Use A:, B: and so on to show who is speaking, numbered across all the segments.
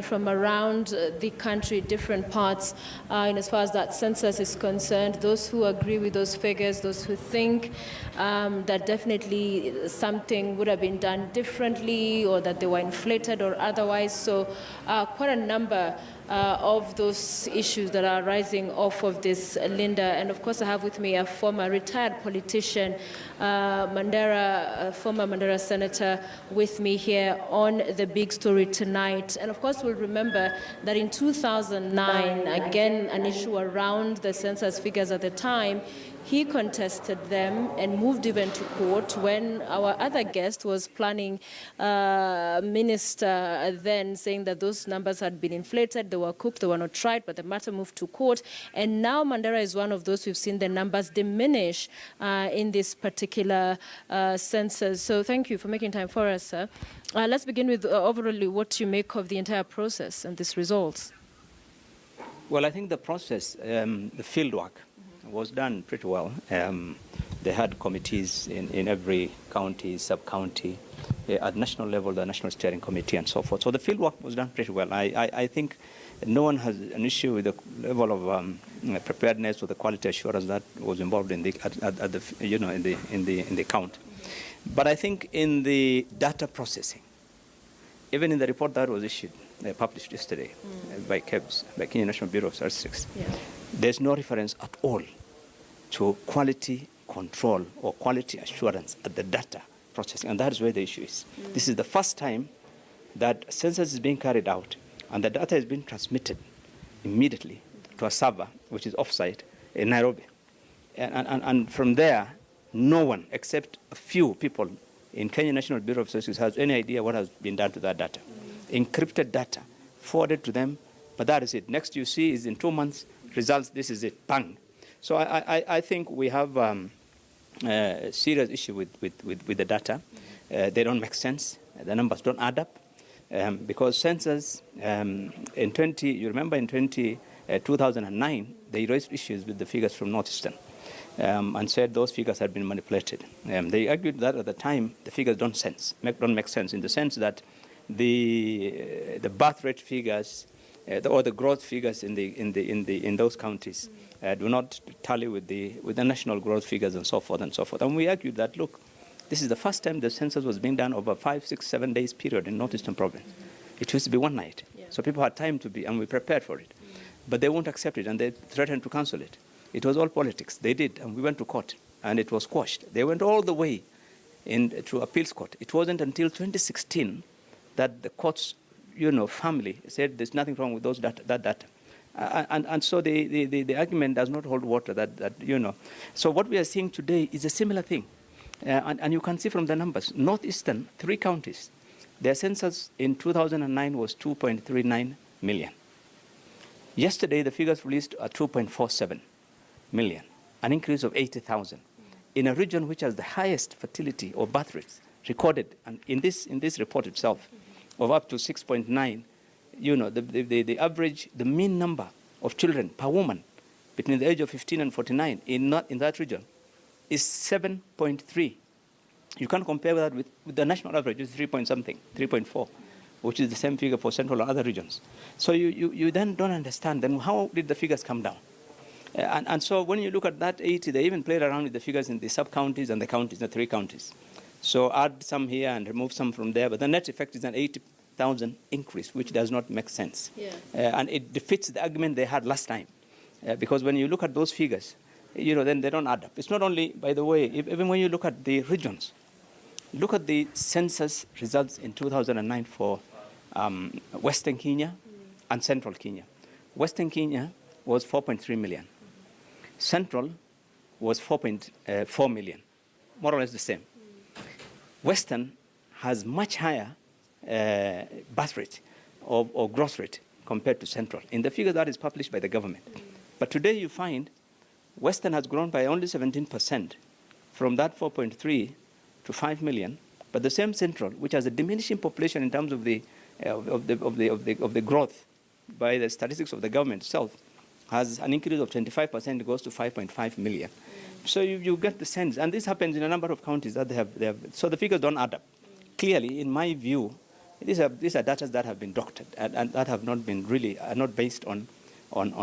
A: from around the country, different parts, in as far as that census is concerned. Those who agree with those figures, those who think that definitely something would have been done differently, or that they were inflated or otherwise. So quite a number of those issues that are rising off of this, Linda. And of course, I have with me a former retired politician, Mandera, former Mandera senator, with me here on the big story tonight. And of course, we'll remember that in 2009, again, an issue around the census figures at the time, he contested them and moved even to court when our other guest was planning minister then, saying that those numbers had been inflated, they were cooked, they were not tried, but the matter moved to court. And now Mandera is one of those we've seen the numbers diminish in this particular census. So thank you for making time for us, sir. Let's begin with overall what you make of the entire process and these results.
B: Well, I think the process, the field work, was done pretty well. They had committees in every county, sub-county, at national level, the National Steering Committee and so forth. So the field work was done pretty well. I think no one has an issue with the level of preparedness or the quality assurance that was involved in the in the count. But I think in the data processing, even in the report that was issued, published yesterday by KEBS, by Kenya National Bureau of Statistics, there's no reference at all to quality control or quality assurance at the data processing, and that is where the issue is. This is the first time that census is being carried out and the data is being transmitted immediately to a server, which is offsite in Nairobi. And from there, no one except a few people in Kenya National Bureau of Statistics has any idea what has been done to that data. Encrypted data, forwarded to them, but that is it. Next you see is in 2 months, results, this is it, bang. So I think we have a serious issue with the data. They don't make sense. The numbers don't add up. Because census, in 2009, they raised issues with the figures from Northeastern and said those figures had been manipulated. They argued that at the time, the figures don't make sense in the sense that the birth rate figures or the growth figures in those counties do not tally with the national growth figures and so forth and so forth. And we argued that, look, this is the first time the census was being done over 5, 6, 7 days period in Northeastern Province. It used to be one night. So people had time to be, and we prepared for it. But they won't accept it, and they threatened to cancel it. It was all politics. They did, and we went to court, and it was quashed. They went all the way to appeals court. It wasn't until 2016 that the court's family said there's nothing wrong with that data. And so the argument does not hold water that. So what we are seeing today is a similar thing. And you can see from the numbers, Northeastern, 3 counties, their census in 2009 was 2.39 million. Yesterday, the figures released are 2.47 million, an increase of 80,000 in a region which has the highest fertility or birth rates recorded, and in this report itself, of up to 6.9. The average, the mean number of children per woman between the age of 15 and 49 in that region is 7.3. You can't compare that with the national average, which is 3.4, which is the same figure for central and other regions. So you then don't understand, then how did the figures come down? And so when you look at that 80, they even played around with the figures in the sub-counties and the counties, the 3 counties. So add some here and remove some from there, but the net effect is an 80,000 increase, which does not make sense. And it defeats the argument they had last time. Because when you look at those figures, then they don't add up. It's not only, by the way, even when you look at the regions, look at the census results in 2009 for Western Kenya and Central Kenya. Western Kenya was 4.3 million. Central was 4.4 million, more or less the same. Western has much higher birth rate or growth rate compared to Central in the figure that is published by the government. But today you find Western has grown by only 17% from that 4.3 to 5 million, but the same Central, which has a diminishing population in terms of the growth by the statistics of the government itself, has an increase of 25%, goes to 5.5 million. So you get the sense, and this happens in a number of counties that they have. So the figures don't add up. Clearly, in my view, these are data that have been doctored and that have not been really, are not based on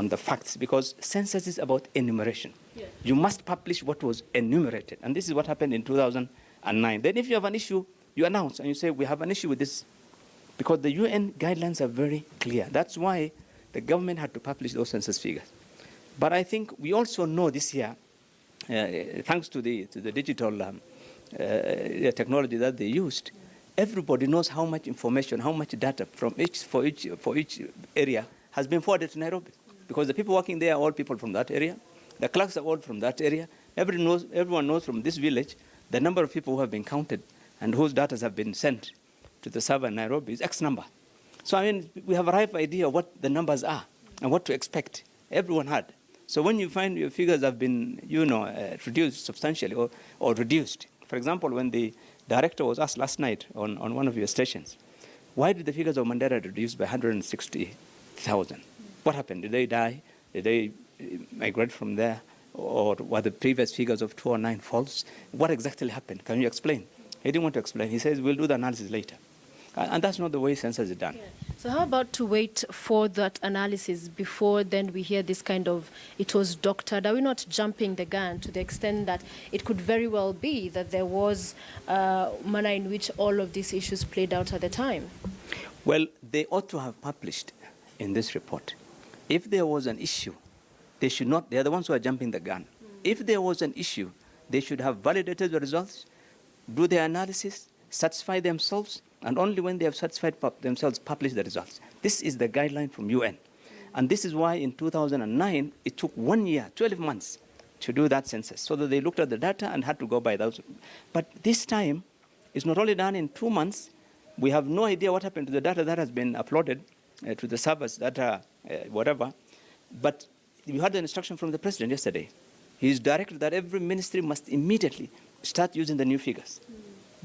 B: the facts, because census is about enumeration. Yeah. You must publish what was enumerated, and this is what happened in 2009. Then if you have an issue, you announce and you say, we have an issue with this, because the UN guidelines are very clear. That's why the government had to publish those census figures. But I think we also know this year, thanks to the digital technology that they used, everybody knows how much information, how much data for each area has been forwarded to Nairobi, because the people working there are all people from that area. The clerks are all from that area. Everyone knows from this village the number of people who have been counted and whose data have been sent to the server in Nairobi is X number. So, I mean, we have a ripe idea of what the numbers are and what to expect. Everyone had. So when you find your figures have been, reduced substantially or reduced. For example, when the director was asked last night on one of your stations, why did the figures of Mandera reduce by 160,000? What happened? Did they die? Did they migrate from there? Or were the previous figures of 2009 false? What exactly happened? Can you explain? He didn't want to explain. He says, we'll do the analysis later. And that's not the way census is done. Yeah.
A: So how about to wait for that analysis before then we hear this kind of, it was doctored? Are we not jumping the gun to the extent that it could very well be that there was a manner in which all of these issues played out at the time?
B: Well, they ought to have published in this report. If there was an issue, they should not, they are the ones who are jumping the gun. If there was an issue, they should have validated the results, do their analysis, satisfy themselves, and only when they have satisfied themselves, publish the results. This is the guideline from UN. And this is why in 2009, it took 1 year, 12 months, to do that census, so that they looked at the data and had to go by those. But this time, it's not only done in 2 months. We have no idea what happened to the data that has been uploaded to the servers, data, whatever. But we had an instruction from the president yesterday. He's directed that every ministry must immediately start using the new figures.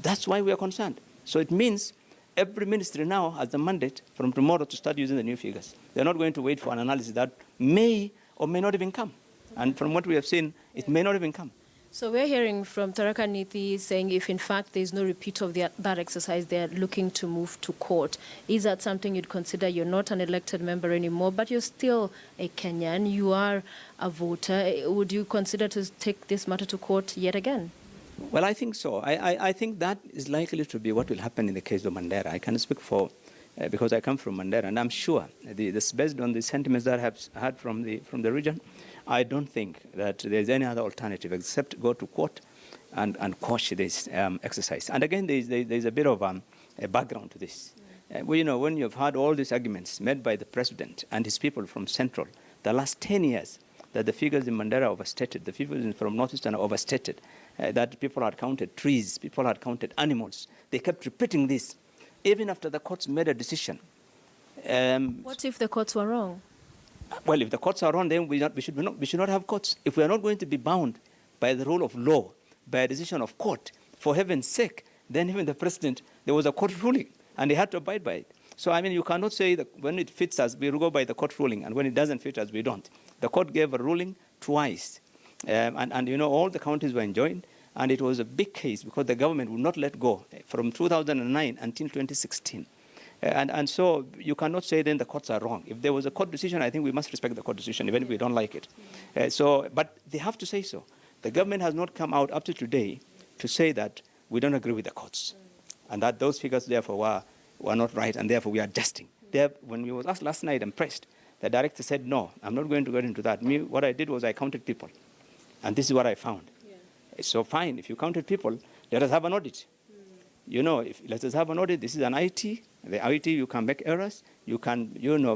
B: That's why we are concerned. So it means every ministry now has the mandate from tomorrow to start using the new figures. They're not going to wait for an analysis that may or may not even come. And from what we have seen, it may not even come.
A: So we're hearing from Tharaka Nithi saying if in fact there's no repeat of that exercise, they're looking to move to court. Is that something you'd consider? You're not an elected member anymore, but you're still a Kenyan. You are a voter. Would you consider to take this matter to court yet again?
B: Well, I think so. I think that is likely to be what will happen in the case of Mandera. I can speak for, because I come from Mandera, and I'm sure, this based on the sentiments that I have heard from the region, I don't think that there's any other alternative except go to court and quash this exercise. And again, there's a bit of a background to this. Well, when you've had all these arguments made by the president and his people from Central, the last 10 years, that the figures in Mandera are overstated, the figures from Northeastern are overstated, that people had counted trees, people had counted animals. They kept repeating this, even after the courts made a decision.
A: What if the courts were wrong?
B: Well, if the courts are wrong, then we should not have courts. If we are not going to be bound by the rule of law, by a decision of court, for heaven's sake, then even the president, there was a court ruling, and they had to abide by it. So, I mean, you cannot say that when it fits us, we will go by the court ruling, and when it doesn't fit us, we don't. The court gave a ruling twice, and all the counties were enjoined, and it was a big case because the government would not let go from 2009 until 2016. And so you cannot say then the courts are wrong. If there was a court decision, I think we must respect the court decision, even if we don't like it. But they have to say so. The government has not come out up to today to say that we don't agree with the courts, and that those figures, therefore, were not right, and therefore we are adjusting. When we was asked last night and pressed, the director said, no, I'm not going to get into that. What I did was I counted people, and this is what I found. Yeah. So fine, if you counted people, let us have an audit. Let us have an audit. This is an IT. The IT, you can make errors. You can,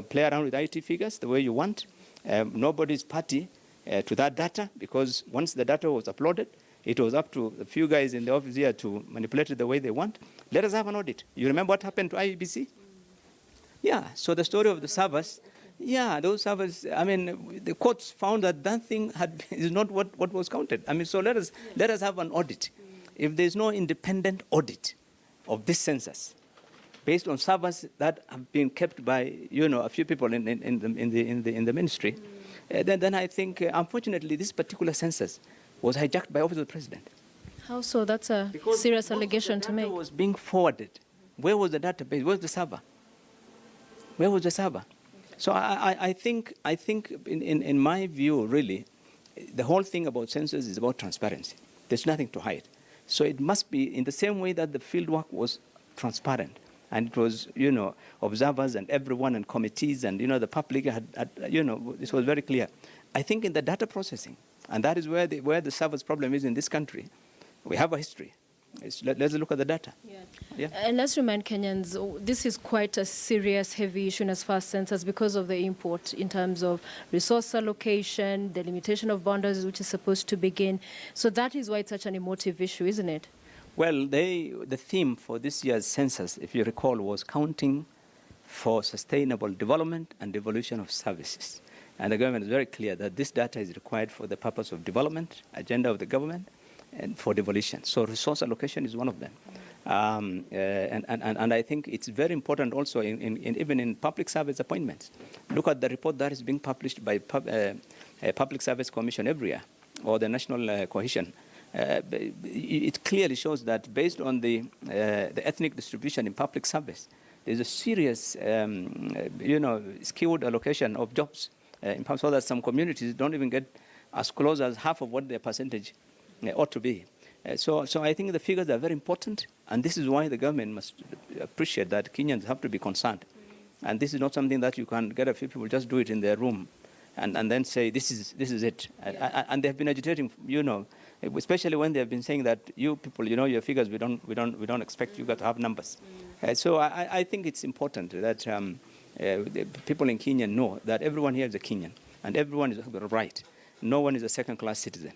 B: play around with IT figures the way you want. Nobody's party to that data, because once the data was uploaded, it was up to a few guys in the office here to manipulate it the way they want. Let us have an audit. You remember what happened to IEBC? Yeah, so the story of the servers, those servers, I mean, the courts found that thing is not what was counted. I mean, so let us have an audit. If there's no independent audit of this census, based on servers that have been kept by, a few people in the ministry, then I think, unfortunately, this particular census was hijacked by Office of the President.
A: How so? That's a serious allegation to make.
B: Because the data was being forwarded Where was the database? Where's the server? Where was the server? So I think in my view, really, the whole thing about census is about transparency. There's nothing to hide. So it must be in the same way that the field work was transparent, and it was, observers and everyone and committees and, the public had this was very clear. I think in the data processing, and that is where the server's problem is in this country, we have a history. Let's look at the data.
A: Yeah. And let's remind Kenyans, this is quite a serious, heavy issue as far as census because of the import in terms of resource allocation, the limitation of boundaries, which is supposed to begin. So that is why it's such an emotive issue, isn't it?
B: Well, the theme for this year's census, if you recall, was counting for sustainable development and devolution of services. And the government is very clear that this data is required for the purpose of development, agenda of the government, and for devolution. So resource allocation is one of them. And I think it's very important also even in public service appointments. Look at the report that is being published by Public Service Commission every year, or the National Cohesion. It clearly shows that based on the ethnic distribution in public service, there's a serious, skewed allocation of jobs, so that some communities don't even get as close as half of what their percentage ought to be. So I think the figures are very important, and this is why the government must appreciate that Kenyans have to be concerned. And this is not something that you can get a few people just do it in their room and then say this is it. Yeah. And they have been agitating, especially when they have been saying that you people, your figures we don't expect you got to have numbers. So I think it's important that the people in Kenya know that everyone here is a Kenyan and everyone is right. No one is a second-class citizen.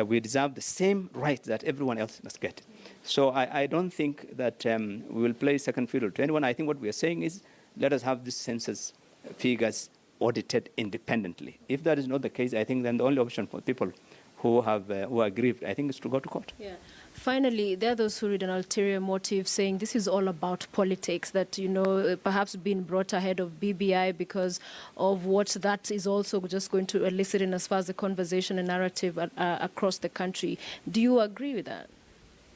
B: We deserve the same rights that everyone else must get. So I don't think that we will play second fiddle to anyone. I think what we are saying is let us have these census figures audited independently. If that is not the case, I think then the only option for people who are aggrieved, I think, is to go to court.
A: Yeah. Finally, there are those who read an ulterior motive saying this is all about politics, that, perhaps being brought ahead of BBI because of what that is also just going to elicit in as far as the conversation and narrative across the country. Do you agree with that?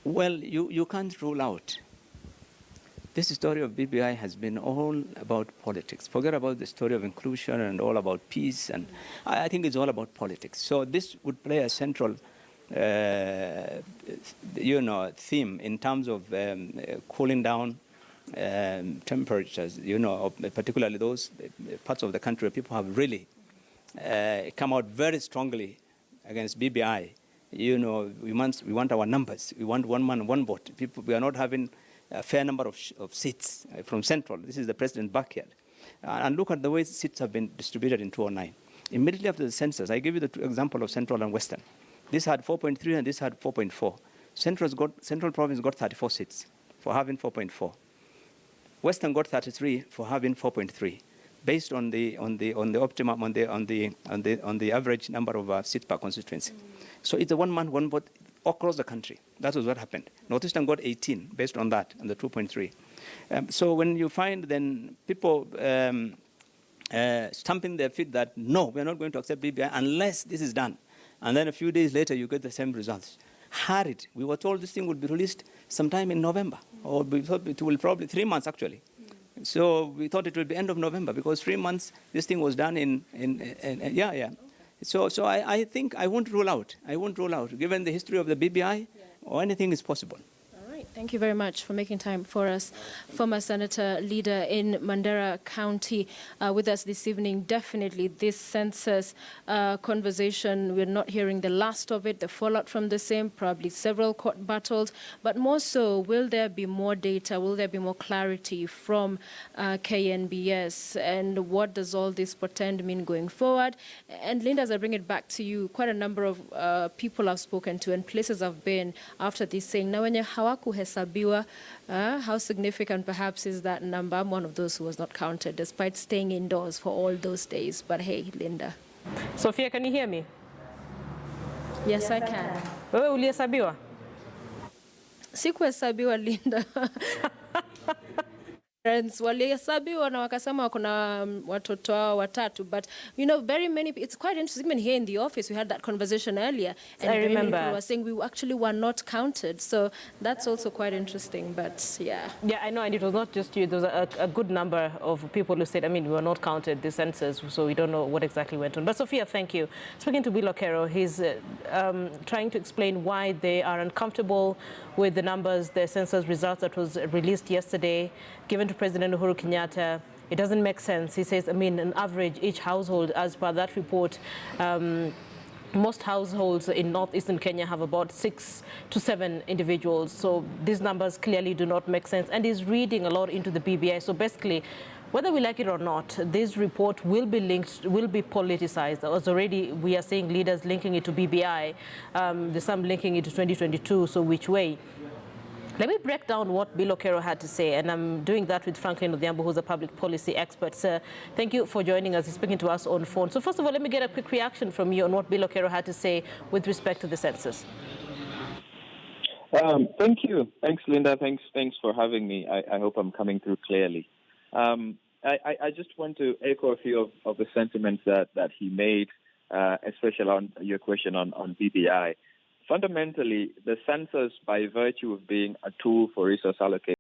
A: Well,
B: you can't rule out. This story of BBI has been all about politics. Forget about the story of inclusion and all about peace. And I think it's all about politics. So this would play a central theme in terms of cooling down temperatures, particularly those parts of the country where people have really come out very strongly against BBI. We want our numbers. We want one man, one vote. We are not having a fair number of seats from Central. This is the president's backyard. And look at the way seats have been distributed in 2009. Immediately after the census, I give you the example of Central and Western. This had 4.3 and this had 4.4. Central Province got 34 seats for having 4.4. Western got 33 for having 4.3, based on the optimum on the average number of seats per constituency. So it's a one man, one vote across the country. That was what happened. Northeastern got 18 based on that, and the 2.3. So when you find then people stamping their feet that no, we're not going to accept BBI unless this is done, and then a few days later you get the same results. Hurried. We were told this thing would be released sometime in November, or we thought it will probably 3 months actually. So we thought it would be end of November because 3 months this thing was done in. So I think I won't rule out. Given the history of the BBI, or anything is possible.
A: Thank you very much for making time for us. Former Senator leader in Mandera County with us this evening. Definitely this census conversation, we're not hearing the last of it, the fallout from the same, probably several court battles, but more so, will there be more data, will there be more clarity from KNBS, and what does all this portend mean going forward? And Linda, as I bring it back to you, quite a number of people I've spoken to and places I've been after this saying, na wenye hawakuhesabiwa, how significant perhaps is that number? I'm one of those who was not counted despite staying indoors for all those days. But hey, Linda.
C: Sophia, can you hear me?
A: Yes, I can.
C: Wewe ulihesabiwa?
A: Sikuhesabiwa, Linda. walihesabiwa na wakasema kuna watoto wao watatu, but very many, it's quite interesting. Even here in the office we had that conversation earlier, and
C: I
A: very many
C: remember.
A: people were saying we actually were not counted, so that's also quite interesting. But yeah,
C: I know, and it was not just you. There was a good number of people who said, we were not counted the census, so we don't know what exactly went on. But Sophia, thank you. Speaking to Billow Kerrow, he's trying to explain why they are uncomfortable with the numbers, the census results that was released yesterday, given to President Uhuru Kenyatta. It doesn't make sense. He says, on average, each household, as per that report, most households in northeastern Kenya have about 6 to 7 individuals. So these numbers clearly do not make sense. And he's reading a lot into the BBI. So basically, whether we like it or not, this report will be politicized. As already we are seeing leaders linking it to BBI. There's some linking it to 2022. So which way? Let me break down what Billow Kerrow had to say, and I'm doing that with Franklin Odhiambo, who's a public policy expert. Sir, thank you for joining us. He's speaking to us on phone. So first of all, let me get a quick reaction from you on what Billow Kerrow had to say with respect to the census.
D: Thank you. Thanks, Linda. Thanks for having me. I hope I'm coming through clearly. I just want to echo a few of the sentiments that he made, especially on your question on BBI. Fundamentally, the census, by virtue of being a tool for resource allocation,